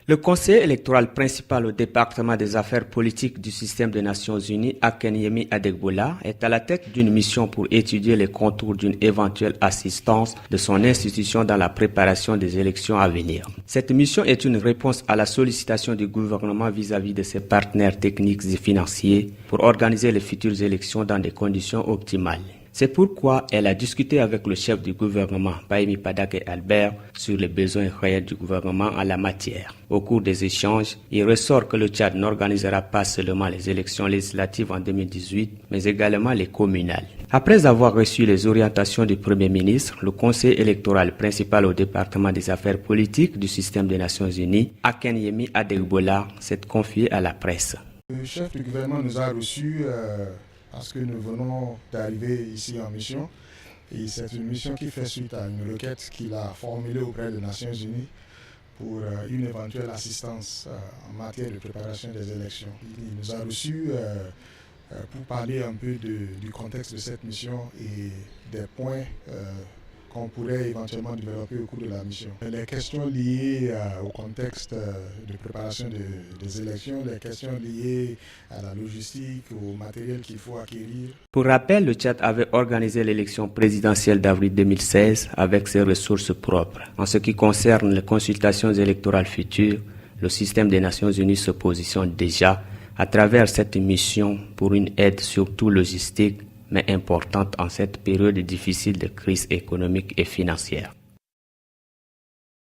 Le conseiller électoral principal au département des affaires politiques du système des Nations Unies, Akenyemi Adegbola, est à la tête d'une mission pour étudier les contours d'une éventuelle assistance de son institution dans la préparation des élections à venir. Cette mission est une réponse à la sollicitation du gouvernement vis-à-vis de ses partenaires techniques et financiers pour organiser les futures élections dans des conditions optimales. C'est pourquoi elle a discuté avec le chef du gouvernement, Pahimi Padake Albert, sur les besoins réels du gouvernement en la matière. Au cours des échanges, il ressort que le Tchad n'organisera pas seulement les élections législatives en 2018, mais également les communales. Après avoir reçu les orientations du Premier ministre, le conseil électoral principal au département des affaires politiques du système des Nations Unies, Akenyemi Adegbola, s'est confié à la presse. Le chef du gouvernement nous a reçus parce que nous venons d'arriver ici en mission. Et c'est une mission qui fait suite à une requête qu'il a formulée auprès des Nations Unies pour une éventuelle assistance en matière de préparation des élections. Il nous a reçus pour parler un peu du contexte de cette mission et des points qu'on pourrait éventuellement développer au cours de la mission. Les questions liées au contexte de préparation des élections, les questions liées à la logistique, au matériel qu'il faut acquérir. Pour rappel, le Tchad avait organisé l'élection présidentielle d'avril 2016 avec ses ressources propres. En ce qui concerne les consultations électorales futures, le système des Nations Unies se positionne déjà à travers cette mission pour une aide surtout logistique mais importante en cette période difficile de crise économique et financière.